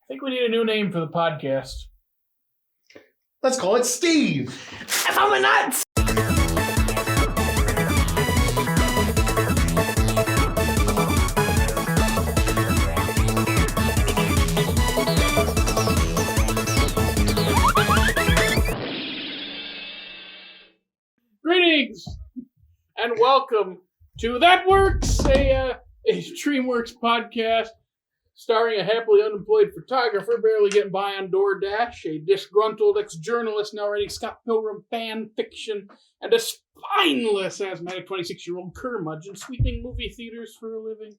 think we need a new name for the podcast. Let's call it Steve. I'm a nuts! Greetings and welcome to That Works, a DreamWorks podcast starring a happily unemployed photographer barely getting by on DoorDash, a disgruntled ex-journalist now writing Scott Pilgrim fan fiction, and a spineless asthmatic 26-year-old curmudgeon sweeping movie theaters for a living.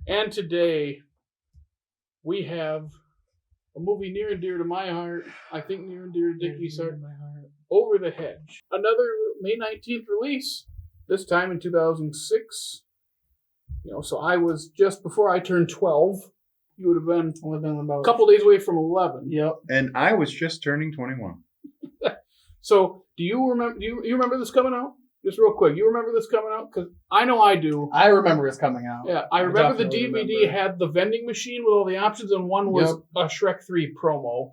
And today we have a movie near and dear to my heart, I think near and dear to Dickey's heart, Over the Hedge. Another May 19th release, this time in 2006. So I was just before I turned 12. You would have been about a couple days away from 11. Yep. And I was just turning 21. So, do you remember this coming out? Just real quick, you remember this coming out? Because I know I do. I remember this coming out. Yeah, I remember the DVD had the vending machine with all the options, and one was a Shrek 3 promo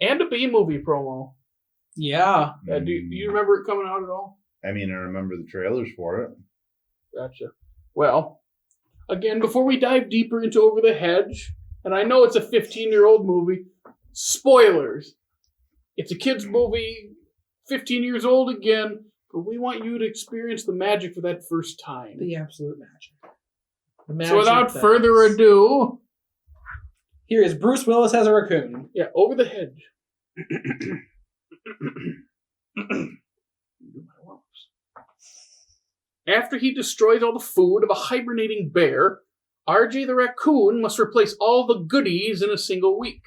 and a B-movie promo. Yeah. Do you remember it coming out at all? I mean, I remember the trailers for it. Gotcha. Well, again, before we dive deeper into Over the Hedge, and I know it's a 15-year-old movie, spoilers. It's a kid's movie, 15 years old again, but we want you to experience the magic for that first time. The absolute magic. So without further ado... Here is Bruce Willis as a raccoon. Yeah, Over the Hedge. After he destroys all the food of a hibernating bear, RJ the raccoon must replace all the goodies in a single week.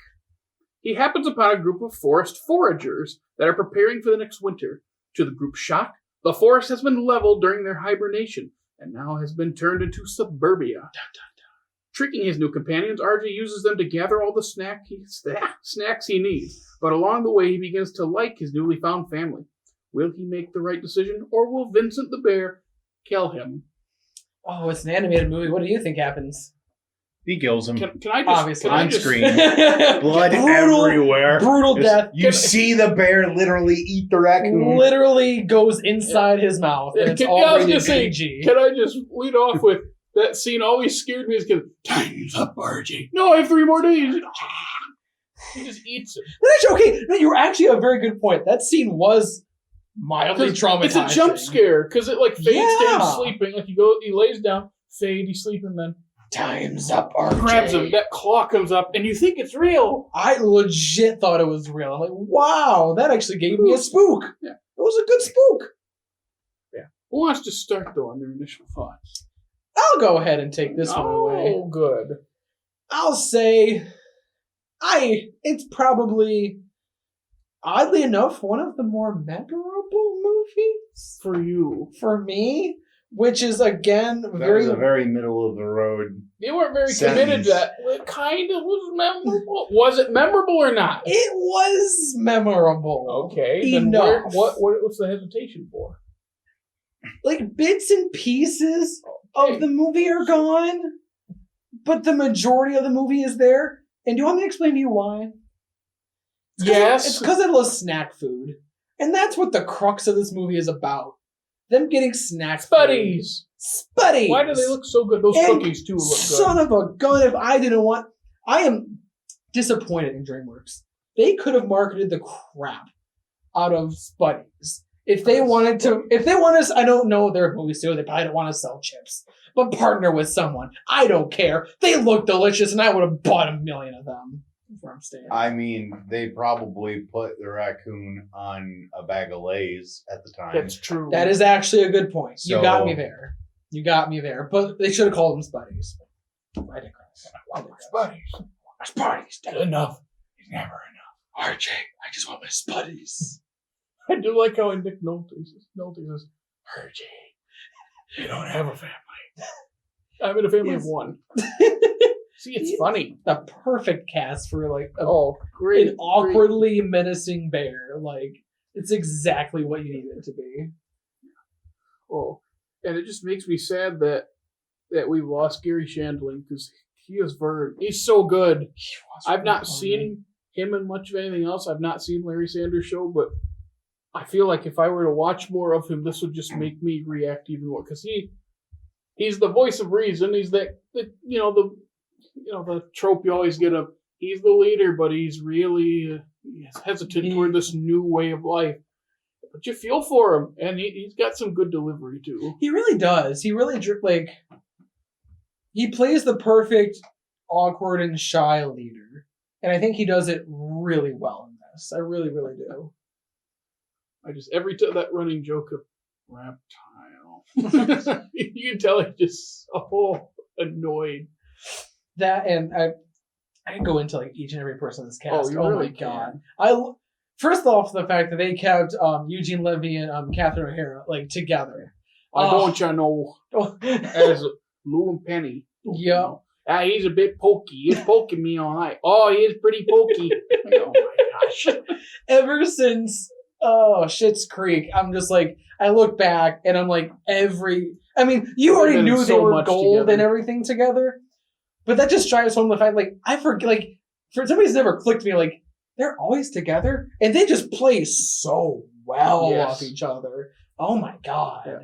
He happens upon a group of forest foragers that are preparing for the next winter. To the group's shock, the forest has been leveled during their hibernation and now has been turned into suburbia. Tricking his new companions, RJ uses them to gather all the snacks he needs, but along the way he begins to like his newly found family. Will he make the right decision, or will Vincent the bear kill him? Oh, it's an animated movie. What do you think happens? He kills him. Can I just... Obviously. On screen. Blood everywhere. Brutal death. You see the bear literally eat the raccoon. Literally goes inside his mouth. And it's all rated PG. Can I just lead off with that scene always scared me as because time's up, RJ. No, I have 3 more days. He just eats it. Okay, no, you're actually a very good point. That scene was mildly traumatizing. It's a jump scare because it fades to him sleeping. He lays down, fade, he's sleeping, then time's up, RJ. Grabs him, that claw comes up, and you think it's real. I legit thought it was real. I'm like, wow, that actually gave me a spook. Yeah. It was a good spook. Yeah. Who wants to start, though, on their initial thoughts? I'll go ahead and take this one away. Oh, good. I'll say, it's probably, oddly enough, one of the more memorable movies. For you. For me. Which is, again, that was a very middle of the road. You weren't very committed to that. It kind of was memorable. Was it memorable or not? It was memorable. Okay. Then what's the hesitation for? Bits and pieces of the movie are gone, but the majority of the movie is there. And do you want me to explain to you why? Yes. It's because I love snack food. And that's what the crux of this movie is about. Them getting snack Spuddies. Spuddies. Why do they look so good? Those cookies, too, look good. Son of a gun, if I didn't want... I am disappointed in DreamWorks. They could have marketed the crap out of Spuddies. If they wanted to... I don't know their movie studio. They probably don't want to sell chips. But partner with someone. I don't care. They look delicious, and I would have bought 1 million of them. Where I'm staying. I mean, they probably put the raccoon on a bag of Lay's at the time. That's true. That is actually a good point. You got me there. But they should have called them Spuddies. I digress. Spuddies. Enough. It's never enough. RJ, I just want my Spuddies. I do like how in Nick Nolte says, RJ, you don't have a family. I'm in a family of one. See, it's funny. The perfect cast for an awkwardly menacing bear. It's exactly what you need it to be. Oh, and it just makes me sad that we've lost Gary Shandling because He is Vern. He's so good. I've not funny. seen him in much of anything else. I've not seen Larry Sanders Show, but I feel like if I were to watch more of him, this would just make me react even more because he's the voice of reason. He's the trope you always get of. He's the leader, but he's really hesitant toward this new way of life. But you feel for him, and he's got some good delivery too. He really does. He really he plays the perfect awkward and shy leader, and I think he does it really well in this. I really, really do. Every time that running joke of reptile, you can tell he's just so annoyed. That and I can go into each and every person in this cast. Oh, my god! First off, the fact that they kept Eugene Levy and Catherine O'Hara together. I don't you know as Lou and Penny. Yeah. He's a bit pokey. He's poking me all night. Oh, he is pretty pokey. Oh my gosh. Ever since Schitt's Creek, I'm just I look back and I'm you already knew they were gold together and everything together, but that just drives home the fact I forget for some reason it never clicked me they're always together and they just play so well off each other. Oh my god. Yeah.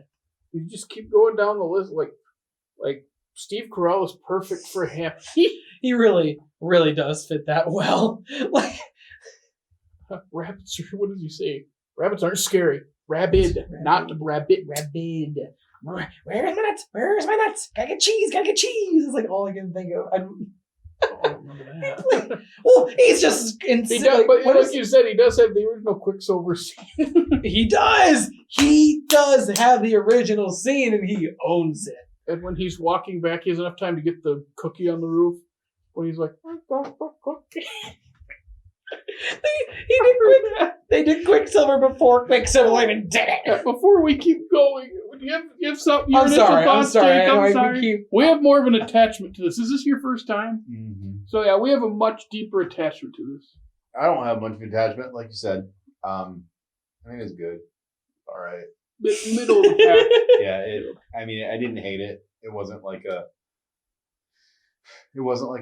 You just keep going down the list like Steve Carell is perfect for him. He really, really does fit that well. Rabbits, what does he say? Rabbits aren't scary. Rabid, not rabbit. Rabid. Where's my nuts? Where's my nuts? Gotta get cheese. It's all I can think of. I don't remember that. Well, he's just insane. He does, but like you said, he does have the original Quicksilver scene. He does. He does have the original scene, and he owns it. And when he's walking back, he has enough time to get the cookie on the roof. When he's like, I got the cookie. They did Quicksilver before Quicksilver even did it. Before we keep going, do you have something? I'm sorry. We have more of an attachment to this. Is this your first time? Mm-hmm. So yeah, we have a much deeper attachment to this. I don't have much of attachment, like you said. I think it's good. All right. Middle of the pack. Yeah, I didn't hate it. It wasn't like a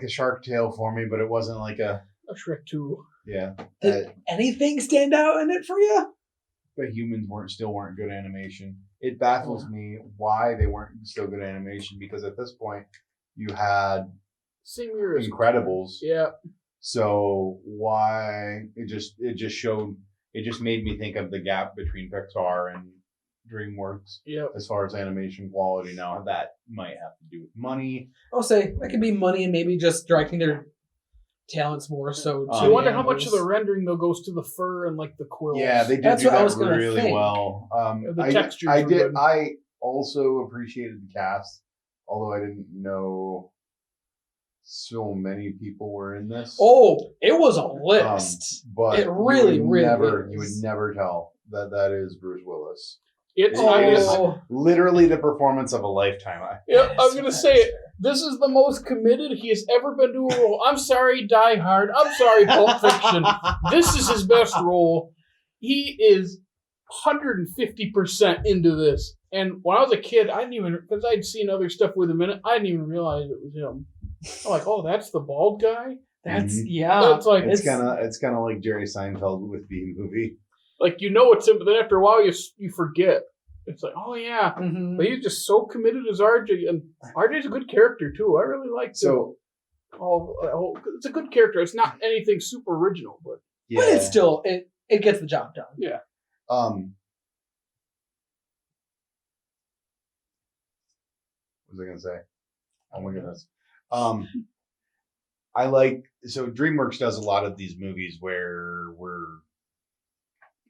Shark Tale for me, but it wasn't like a Shrek 2. Yeah. Did anything stand out in it for you? The humans still weren't good animation. It baffles me why they weren't still good animation, because at this point you had Incredibles. Yeah. So why it just made me think of the gap between Pixar and DreamWorks. Yeah. As far as animation quality, now that might have to do with money. I'll say that could be money and maybe just directing their talents more so. I wonder how much of the rendering though goes to the fur and the quills. Yeah, they did do that really well. The textures. I also appreciated the cast, although I didn't know so many people were in this. Oh, it was a list. But it really you would never tell that is Bruce Willis. It's literally the performance of a lifetime. Yeah, I'm going to say it. This is the most committed he has ever been to a role. I'm sorry, Die Hard. I'm sorry, Pulp Fiction. This is his best role. He is 150% into this. And when I was a kid, I didn't even, because I'd seen other stuff with him in it, I didn't even realize it was him. I'm like, oh, that's the bald guy? That's, That's it's kind of like Jerry Seinfeld with the movie. It's him, but then after a while you forget. It's like, oh yeah. Mm-hmm. But he's just so committed as RJ, and RJ's a good character too. I really like so. It's a good character. It's not anything super original, but it's still it gets the job done. Yeah. What was I gonna say? Oh my goodness. DreamWorks does a lot of these movies where we're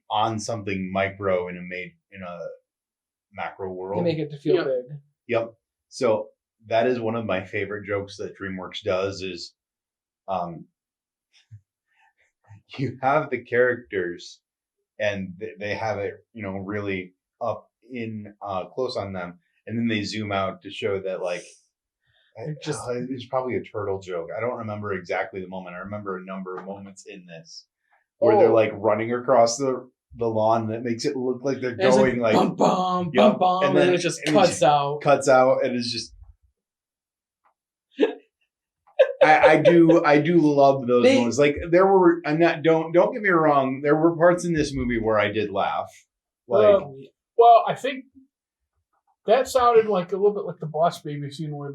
on something micro in a macro world. You make it to feel big. Yep. So that is one of my favorite jokes that DreamWorks does is you have the characters and they have it, really up in close on them, and then they zoom out to show that it's probably a turtle joke. I don't remember exactly the moment. I remember a number of moments in this where they're running across the lawn, and it makes it look like they're going bum bum bum bum, and then it just cuts out, and it's just I do love those moments. Like there were, don't get me wrong. There were parts in this movie where I did laugh. Like, well, I think that sounded like a little bit like the Boss Baby scene where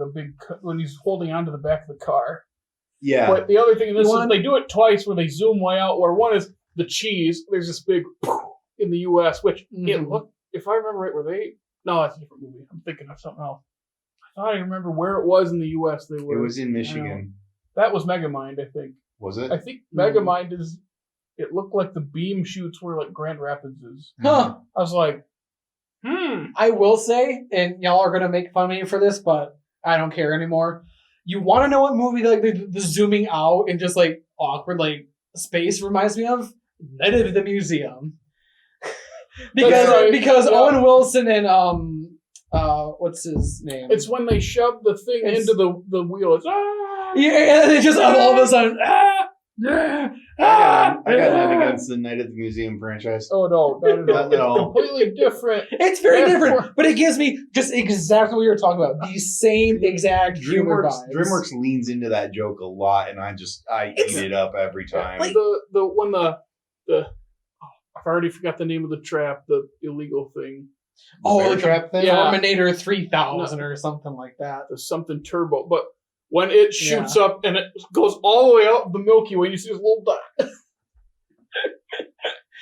when he's holding onto the back of the car. yeah. But the other thing in this is they do it twice where they zoom way out. Where one is the cheese. There's this big in the U.S. which it looked. If I remember right, were they? No, that's a different movie. I'm thinking of something else. I thought I remember where it was in the U.S. They were. It was in Michigan. That was Megamind, I think. Was it? I think Megamind is. It looked like the beam shoots were like Grand Rapids is. Huh. I was like, I will say, and y'all are gonna make fun of me for this, but I don't care anymore. You want to know what movie like the zooming out and just like awkward like space reminds me of? Night at the Museum. because Owen Wilson and what's his name? It's when they shove the thing into the wheel. It's yeah, and they just all of a sudden I got nothing against the Night at the Museum franchise. Oh no, it's completely different. It's very different, but it gives me just exactly what you were talking about. The same exact humor vibes. DreamWorks leans into that joke a lot, and I eat it up every time. Like when the I've already forgot the name of the trap, the illegal thing. The trap thing, Terminator 3000 or something like that. There's something turbo, but when it shoots up and it goes all the way out the Milky Way, you see this little dot.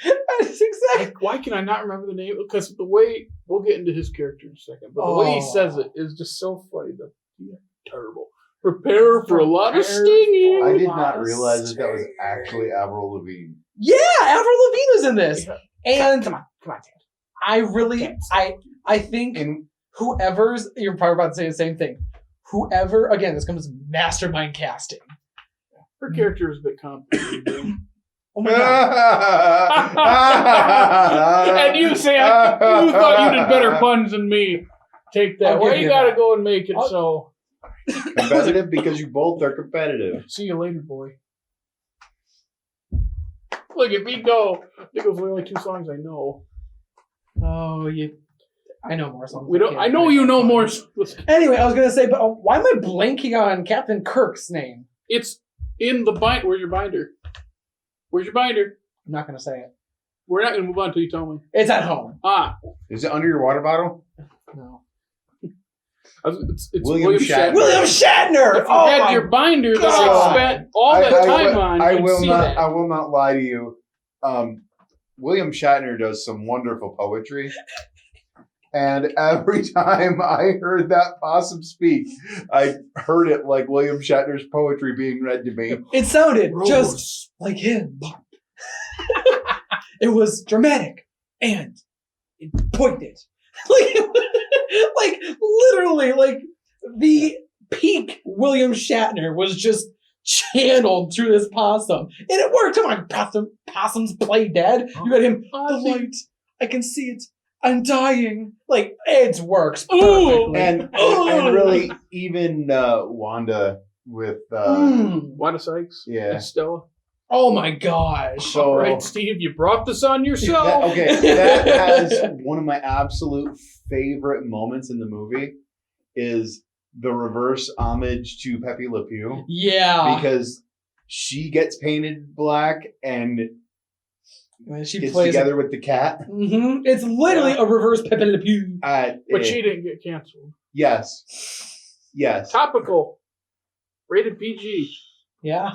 That's exactly. Like, why can I not remember the name? Because the way we'll get into his character in a second, but the way he says it is just so funny. Turbo. Prepare for a lot of stinging. I did not realize that was actually Avril Lavigne. Yeah, Avril Lavigne is in this. And come on, Dad. I think whoever's, you're probably about to say the same thing. Whoever, again, this comes mastermind casting. Her character is a bit complicated. Oh my god! And you say you thought you did better puns than me. Take that. Well, you gotta go and make it so competitive because you both are competitive. See you later, boy. Look at me go. I think it was the only 2 songs I know. Oh, I know more songs. I know you know more. Anyway, I was gonna say, but why am I blanking on Captain Kirk's name? It's in the binder. Where's your binder? Where's your binder? I'm not gonna say it. We're not gonna move on until you tell me. It's at home. Is it under your water bottle? No. It's William Shatner. William Shatner. If you had your binder that I spent all that time on, I will not lie to you. William Shatner does some wonderful poetry. And every time I heard that possum speak, I heard it like William Shatner's poetry being read to me. It sounded just like him. It was dramatic and it pointed. like literally, like the peak William Shatner was just channeled through this possum. And it worked. Come on, possums play dead. You got him, the light. I can see it. I'm dying. Like, it works perfectly. And really, even Wanda with... Wanda Sykes? Yeah. And Stella? Oh my gosh. So, all right, Steve, you brought this on yourself. That has one of my absolute favorite moments in the movie is the reverse homage to Pepe Le Pew. Yeah. Because she gets painted black and... when she gets plays together with the cat. Mm-hmm. It's literally a reverse Pepe Le Pew. But she didn't get canceled. Yes. Topical. Rated PG. Yeah.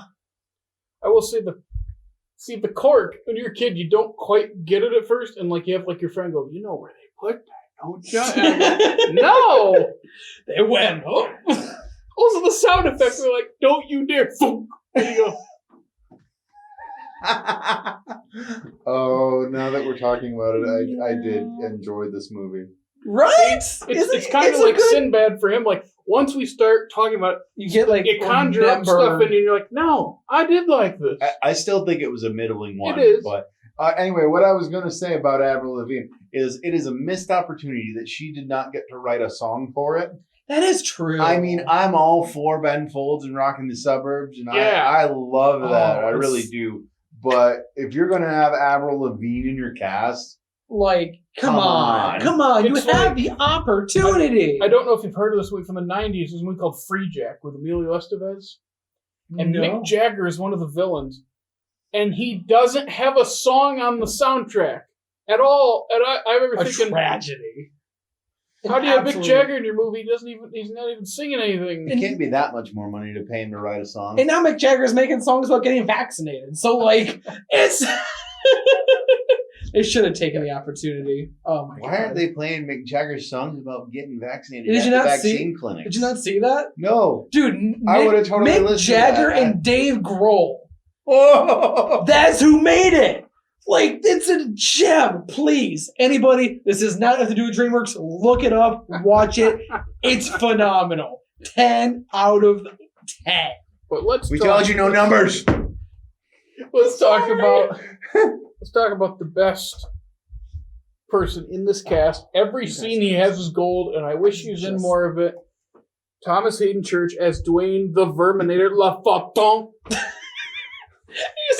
I will say the cork, when you're a kid, you don't quite get it at first, and like you have like your friend go, you know where they put that, don't you? No! They went, oh. Also the sound effects were like, don't you dare. There you go. Oh, now that we're talking about it, I did enjoy this movie. Right? It's kind of like Sinbad for him. Like, once we start talking about it, you get like you conjure up stuff and you're like, no, I did like this. I still think it was a middling one. It is. But anyway, what I was going to say about Avril Lavigne is it is a missed opportunity that she did not get to write a song for it. That is true. I mean, I'm all for Ben Folds and Rocking the Suburbs, and I love that. I really do. But if you're going to have Avril Lavigne in your cast... Like, come on. You have the opportunity. I don't know if you've heard of this movie from the 90s. There's a movie called Free Jack with Emilio Estevez. and No. Mick Jagger is one of the villains, and he doesn't have a song on the soundtrack at all. And I remember A thinking, tragedy. how do you have Mick Absolute- Jagger in your movie? He's not even singing anything. It can't be that much more money to pay him to write a song. And now Mick Jagger's making songs about getting vaccinated. So, like, it's... They should have taken the opportunity. Oh, my God. Why aren't they playing Mick Jagger's songs about getting vaccinated Did at you the not vaccine see? clinic? Did you not see that? No. Dude, I would've totally Mick listened to Jagger that. and Dave Grohl. Oh! That's who made it. Like, it's a gem. Please, anybody, this does not have to do with DreamWorks. Look it up. Watch it. It's phenomenal. 10 out of 10. But let's We talk, told you no numbers. Let's talk about the best person in this cast. Every scene he has is gold, and I wish he was in more of it. Thomas Hayden Church as Dwayne the Verminator LaFontaine.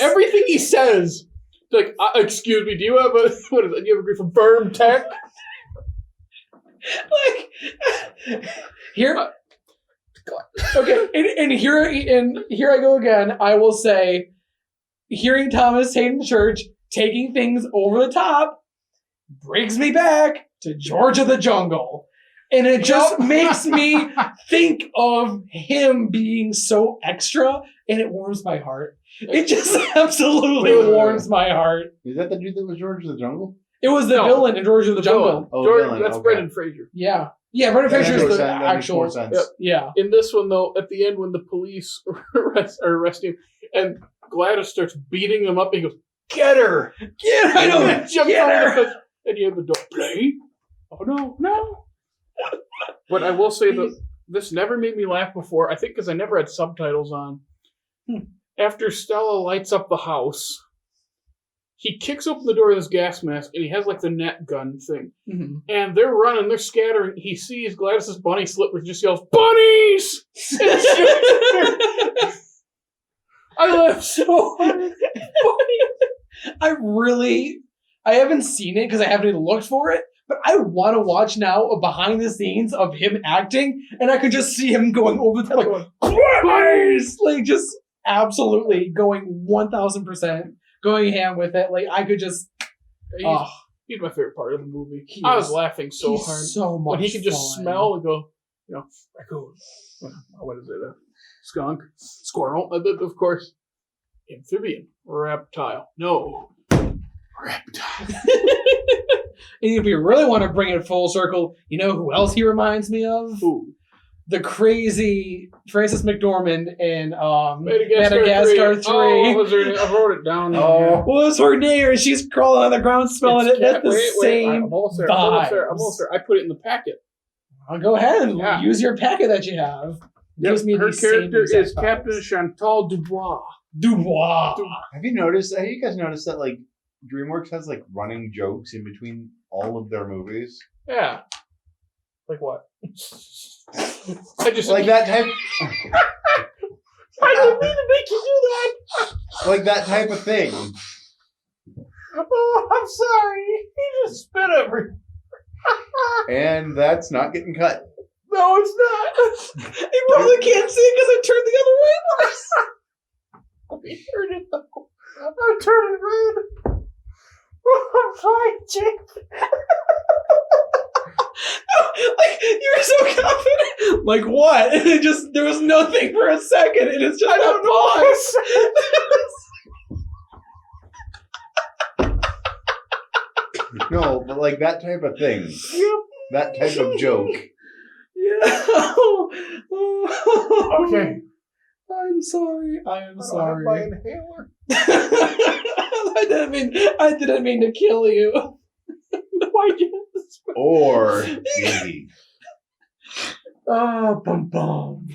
Everything he says, like, excuse me, do you have a what is it? Do you have a brief from Verm Tech? Like, here. Okay, and here I go again. I will say, hearing Thomas Hayden Church taking things over the top brings me back to George of the Jungle. And it just makes me think of him being so extra, and it warms my heart. It just absolutely warms my heart. Is that the dude that was George of the Jungle? It was the villain in George of the Jungle. Oh, George, villain, that's okay. Brendan Fraser. Yeah. Yeah, Brendan Fraser is the actual... Sense. Yep. Yeah. In this one, though, at the end when the police are arresting him, and Gladys starts beating him up, and he goes, "Get her! Get her! I know! And he jumps Get over her! the fence, and you have the door. Play? Oh, no. But I will say that this never made me laugh before, I think because I never had subtitles on. After Stella lights up the house, he kicks open the door with his gas mask, and he has like the net gun thing. Mm-hmm. And they're running, they're scattering. He sees Gladys's bunny slippers, just yells, "Bunnies!" And I laughed so hard. I haven't seen it because I haven't even looked for it, but I want to watch now a behind the scenes of him acting, and I could just see him going over the top, like, "Bunnies!" Like, just absolutely going 1000%, going ham with it. Like, I could just, He's my favorite part of the movie. He I was is- laughing so he's hard. so much When he could just fun. smell and go, raccoon. What is it? Skunk? Squirrel? Of course. Amphibian. Reptile. No. Reptile. And if you really want to bring it full circle, you know who else he reminds me of? Ooh. The crazy Frances McDormand in Madagascar 3. 3. Oh, what was her name? I wrote it down. What was her name? She's crawling on the ground smelling It's it. That's the same I'm almost there. vibes. I put it in the packet. I'll go ahead and Yeah. use your packet that you have. Gives me Her these same character exact is vibes. Captain Chantal Dubois. Dubois. Have you guys noticed that like DreamWorks has like running jokes in between all of their movies? Yeah. Like what? I just Like that type I didn't mean to make you do that. like that type of thing. Oh, I'm sorry. He just spit everywhere. And that's not getting cut. No, it's not. You probably can't see it because I turned the other way. We heard it though. I turned it red. I'm sorry, Jake. Like, you were so confident. Like what? And it just, there was nothing for a second, and it's just I don't know. No, but like that type of thing. Yep. That type of joke. Yeah. Okay. I'm sorry. I am sorry. My inhaler. I didn't mean to kill you. Why did this? Or maybe. Oh, bum bum. I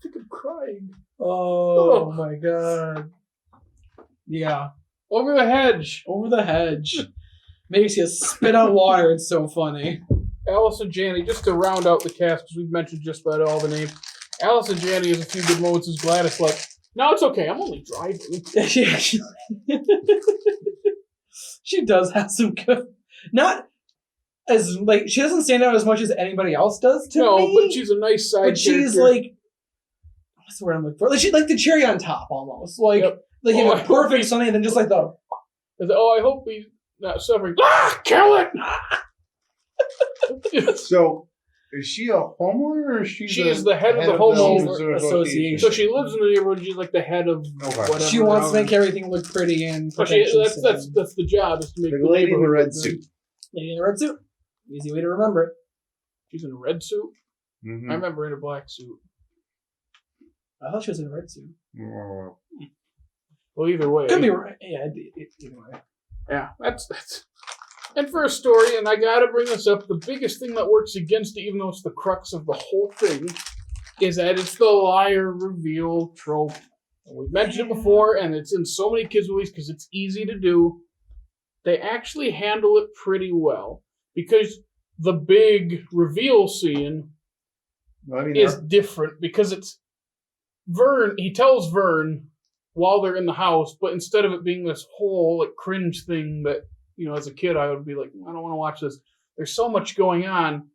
think I'm crying. Oh my god. Yeah. Over the hedge. Over the hedge. Makes you spit out water. It's so funny. Allison Janney, just to round out the cast, because we've mentioned just about all the names. Allison Janney has a few good moments as Gladys, like, no, it's okay, I'm only driving. She does have some good, not as, like, she doesn't stand out as much as anybody else does to me. No, but she's a nice side But she's character. like, what's the word I'm looking for? Like the cherry on top, almost. Like you have a perfect Sunday, and then just like the. I hope he's not suffering. Kill it! So, is she a homeowner or is she? She's the head of the homeowner association. So she lives in the neighborhood. She's like the head of whatever. She wants to make everything look pretty and. That's the job, is to make the lady in the red good. suit. Lady in the red suit. Easy way to remember it. She's in a red suit. Mm-hmm. I remember her in a black suit. I thought she was in a red suit. Well, either way. Could be right. Yeah, either way. Yeah, that's. And for a story, and I gotta bring this up, the biggest thing that works against it, even though it's the crux of the whole thing, is that it's the liar reveal trope. And we've mentioned it before, and it's in so many kids' movies because it's easy to do. They actually handle it pretty well. Because the big reveal scene is different, because it's Vern, he tells Vern while they're in the house, but instead of it being this whole like cringe thing that, as a kid I would be like, I don't want to watch this. There's so much going on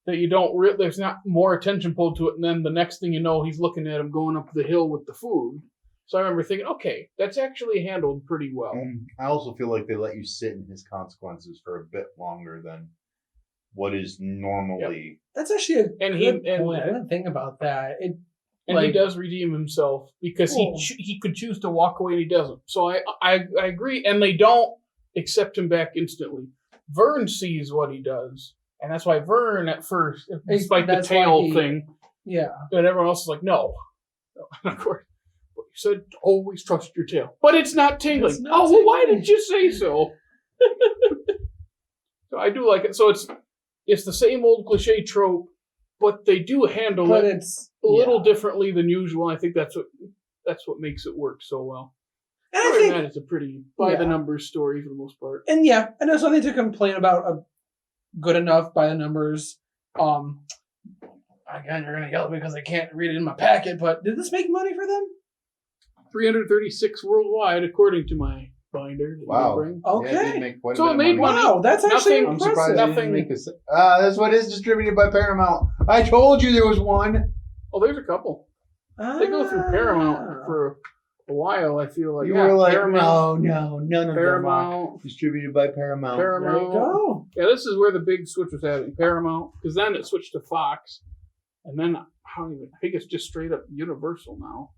that you don't there's not more attention pulled to it, and then the next thing you know, he's looking at him going up the hill with the food. So I remember thinking, okay, that's actually handled pretty well. I also feel like they let you sit in his consequences for a bit longer than what is normally. Yep. That's actually a good point. I didn't think about that. He does redeem himself because he could choose to walk away and he doesn't. So I agree, and they don't accept him back instantly. Vern sees what he does, and that's why Vern at first, despite the tail thing, but everyone else is like, no. And of course, you said always trust your tail, but it's not tingling. Well, why did you say so? So I do like it. So it's the same old cliche trope, but they do handle it a little differently than usual. I think that's what makes it work so well. And I think it's a pretty by the numbers story for the most part. And and there's nothing to complain about. Good enough by the numbers. Again, you're gonna yell at me because I can't read it in my packet. But did this make money for them? 336 worldwide, according to my binder. Wow. Okay. Yeah, it did make quite so a it bit made of money. Wow, that's actually I'm impressive. surprised they didn't make that's what is distributed by Paramount. I told you there was one. Oh, there's a couple. They go through Paramount for a while, I feel like. You were like, Paramount, no, none of Paramount, them are distributed by Paramount. There you go. Yeah, this is where the big switch was happening. Paramount, because then it switched to Fox, and then I think it's just straight up Universal now.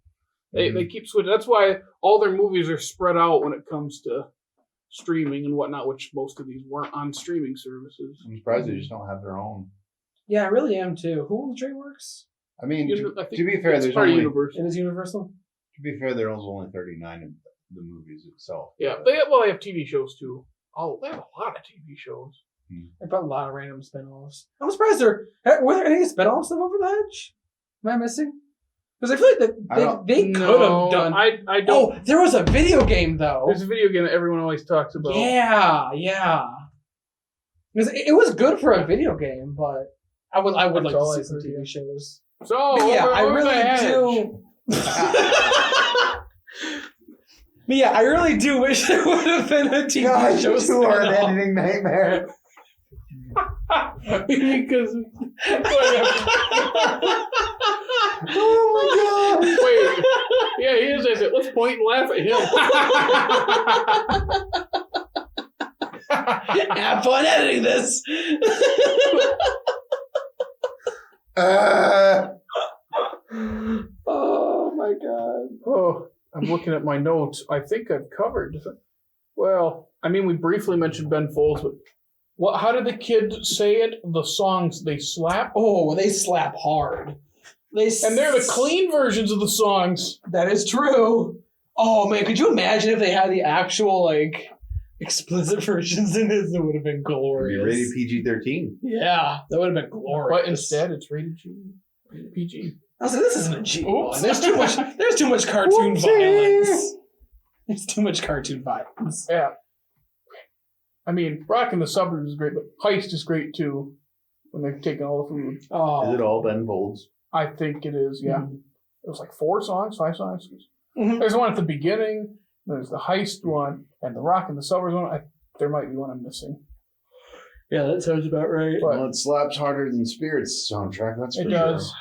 They keep switching. That's why all their movies are spread out when it comes to streaming and whatnot, which most of these weren't on streaming services. I'm surprised they just don't have their own. Yeah, I really am too. Who owns DreamWorks? I mean, I to be fair, there's part only Universal. It is Universal. To be fair, there's only 39 of the movies itself. Yeah, they have TV shows too. Oh, they have a lot of TV shows. They put a lot of random spin-offs. I'm surprised were there any spin-offs of Over the Hedge? Am I missing? Because I feel like they could have done. I don't. Oh, there was a video game though. There's a video game that everyone always talks about. Yeah. It was good for a video game, but I would like to see some TV shows. So I really do. But yeah, I really do wish there would have been a TV show. You are an editing nightmare. Because oh my god! Wait, yeah, he is. Is it? Let's point and laugh at him. Have fun editing this. Oh my god! Oh, I'm looking at my notes. I think I've covered. Well, I mean, we briefly mentioned Ben Folds, but how did the kids say it? The songs they slap? Oh, they slap hard. And they're the clean versions of the songs. That is true. Oh man, could you imagine if they had the actual explicit versions in this? It would have been glorious. Rated PG-13. Yeah, that would have been glorious. But instead, it's rated G, rated PG. I was like, this isn't a G. There's too much. There's too much cartoon violence. There's too much cartoon violence. Yeah. I mean, Rockin' the Suburbs is great, but Heist is great too. When they're taking all the food. Oh, is it all Ben Folds? I think it is. Yeah. Mm-hmm. It was like 5 songs. Mm-hmm. There's one at the beginning. There's the Heist one and the Rockin' the Suburbs one. There might be one I'm missing. Yeah, that sounds about right. Well, it slaps harder than Spirits soundtrack. That's for sure. It does.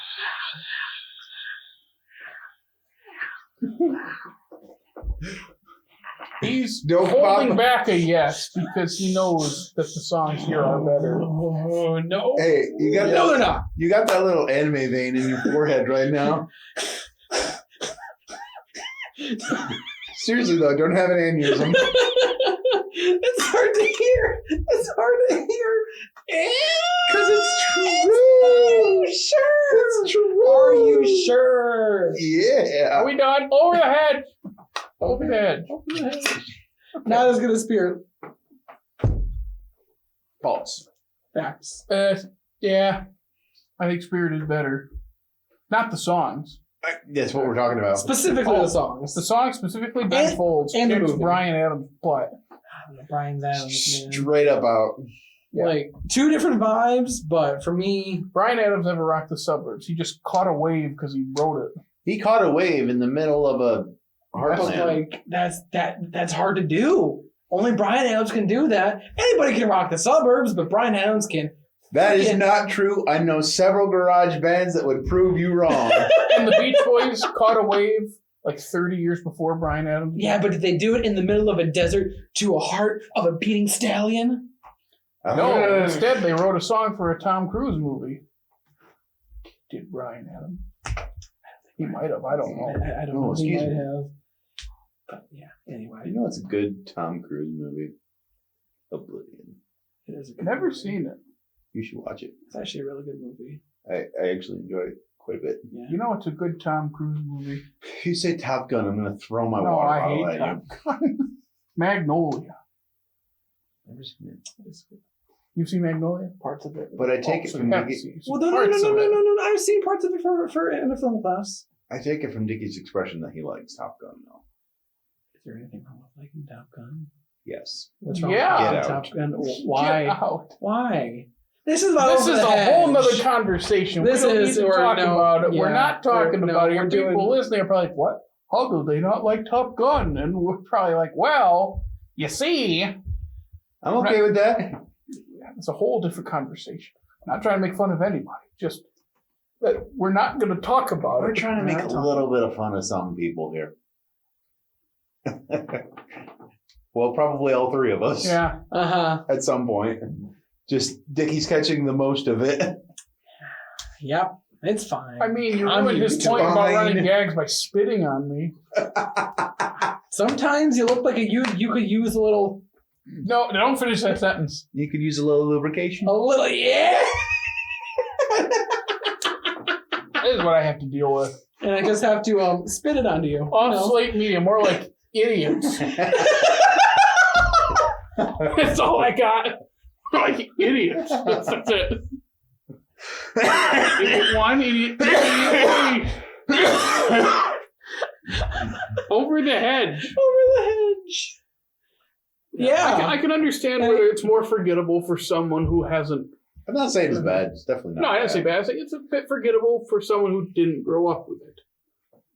He's Don't holding pop- back a yes because he knows that the songs here are better. Oh, no. Hey, you got No, they're that? not. You got that little anime vein in your forehead right now. Seriously though, don't have an aneurysm. It's hard to hear. It's hard to hear. Because it's true. Sure. It's true. Are you sure? Yeah. Are we done? Over the hedge. Over the hedge. Not as good as Spirit. False. Facts. Yeah. I think Spirit is better. Not the songs. That's what we're talking about. Specifically the songs. The song specifically, Ben Folds, and the kicks movie. Bryan Adams' butt. Brian Adams, man. Straight up out. Yeah. Like, two different vibes, but for me... Bryan Adams never rocked the suburbs. He just caught a wave because he wrote it. He caught a wave in the middle of a But heartland. like that's hard to do. Only Brian Adams can do that. Anybody can rock the suburbs, but Brian Adams can. That is freaking- not true. I know several garage bands that would prove you wrong. And the Beach Boys caught a wave like 30 years before Bryan Adams. Yeah, but did they do it in the middle of a desert to a heart of a beating stallion? No, instead they wrote a song for a Tom Cruise movie. Did Bryan Adams? He might have. I don't know. I don't Oh, know. He excuse might me. have. But yeah, anyway. You know it's a good Tom Cruise movie? Oblivion. It is a good Never movie. seen it. You should watch it. It's actually a really good movie. I actually enjoy it quite a bit. Yeah. You know it's a good Tom Cruise movie. If you say Top Gun, I'm going to throw my No, water I bottle hate at you. Top Gun. Magnolia. Never seen it. It's good. You've seen Magnolia? Parts of it. But I take it So from you have Dickey. seen Well, no. parts of it. I've seen parts of it for in a film class. I take it from Dickey's expression that he likes Top Gun, though. Is there anything wrong with liking Top Gun? Yes. What's wrong Yeah. with Get liking out. Top Gun? Why? Get out. Why? This is about This over is the a whole nother hedge. conversation. This we don't is- need to or talk no, about it. We're yeah, not talking or no, about it. we're Your doing- people listening are probably like, what? How do they not like Top Gun? And we're probably like, well, you see, I'm okay with that. it's a whole different conversation. Not trying to make fun of anybody. Just that we're not going to talk about We're it. trying to make not a talking. little bit of fun of some people here. Well, probably all three of us Yeah. at some point. Just Dickey's catching the most of it. Yep. It's fine. I mean, you I'm ruined his used to point about fine. running gags by spitting on me. Sometimes you look like you could use a little, No, don't finish that sentence. You could use a little lubrication. yeah. That is what I have to deal with. And I just have to spit it onto you. Off Slate Media, more like idiots. That's all I got. Like idiots. That's it. Idiot one, idiot two, idiot three. Over the hedge. Over the hedge. Yeah. I can understand whether it's more forgettable for someone who hasn't. I'm not saying it's bad. It's definitely not. No, I didn't say bad. I think it's a bit forgettable for someone who didn't grow up with it.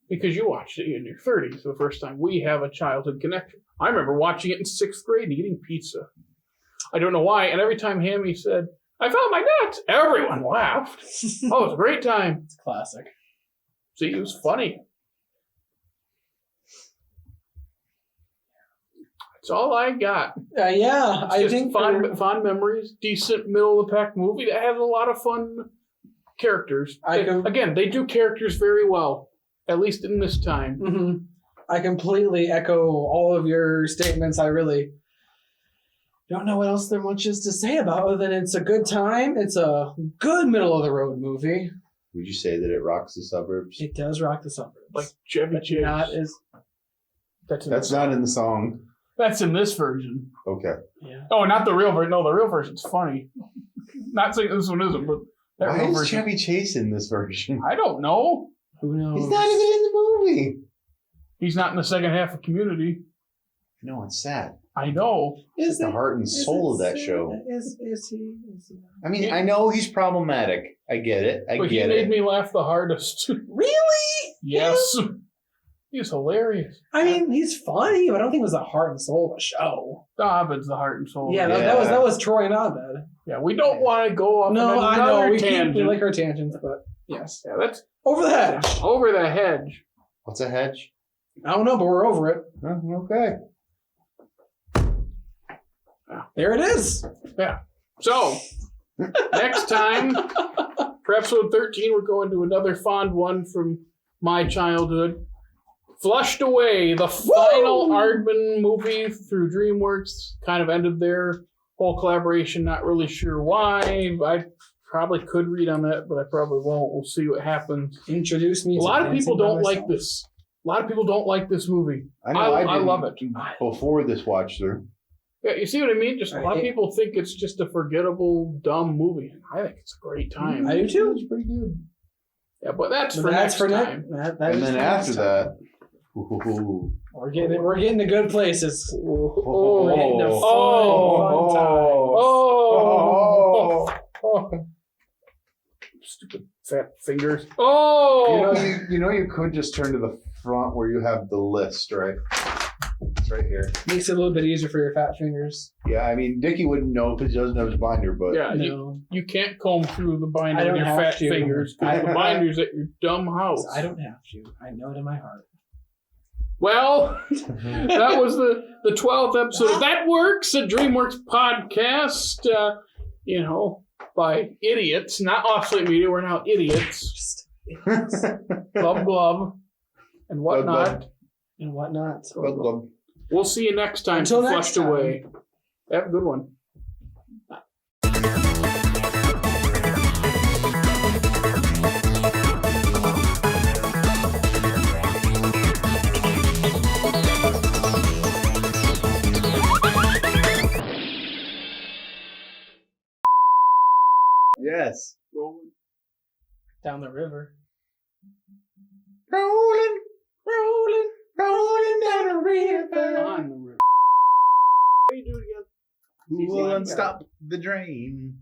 Because you watched it in your 30s the first time. We have a childhood connection. I remember watching it in 6th grade and eating pizza. I don't know why. And every time Hammy said, I found my nuts, everyone laughed. Oh, it was a great time. It's classic. See, it was funny. That's all I got. Yeah, It's I just think fond memories, decent middle of the pack movie that has a lot of fun characters. Again, they do characters very well, at least in this time. Mm-hmm. I completely echo all of your statements. I really don't know what else there much is to say about other than it's a good time. It's a good middle of the road movie. Would you say that it rocks the suburbs? It does rock the suburbs. Like Chevy but Chase. not as That's not in the song. That's in this version. Okay. yeah. Oh, not the real version. No, the real version's funny. Not saying this one isn't, but that Why real is version. Chevy Chase in this version? I don't know. Who knows? He's not even in the movie. He's not in the second half of Community. No, it's sad. I know. It's the heart and soul of that show. Is he? I mean, I know he's problematic. I get it. I But he get made it. me laugh the hardest. Really? Yes. He's hilarious. I mean, he's funny, but I don't think it was the heart and soul of the show. Abed's the heart and soul. Yeah, that was Troy and Abed. Yeah, we don't want to go off No, on I know another we tangent. like our tangents, but yes, Yeah, that's over the hedge. over the hedge. What's a hedge? I don't know, but we're over it. Okay. There it is. Yeah. So, next time, for episode 13, we're going to another fond one from my childhood. Flushed Away, the final Aardman movie through DreamWorks, kind of ended their whole collaboration. Not really sure why. I probably could read on that, but I probably won't. We'll see what happens. Introduce me. A lot of people don't like this. A lot of people don't like this movie. I know. I love it. Before this watch through. Yeah, you see what I mean? Just a lot of people think it's just a forgettable, dumb movie. I think it's a great time. I do too. It's pretty good. Yeah, but that's for next time. And then after that, we're getting to good places. Oh, We're getting to fun times. Stupid fat fingers. Oh, you could just turn to the front where you have the list, right? It's right here. Makes it a little bit easier for your fat fingers. Yeah, I mean, Dickey wouldn't know because he doesn't have his binder, but yeah, No. you can't comb through the binder I don't with your have fat to. fingers because the binder's at your dumb house. I don't have to. I know it in my heart. Well, that was the 12th episode of That Works, a DreamWorks podcast, by idiots, not Off-Slate Media. We're now idiots. Glub, glub, and whatnot. And whatnot. We'll see you next time. Until next Flushed time. Away. Have a good one. Yes. Rolling. Down the river. Rolling down the river. On the river. How do you do it again? Who will unstop the drain?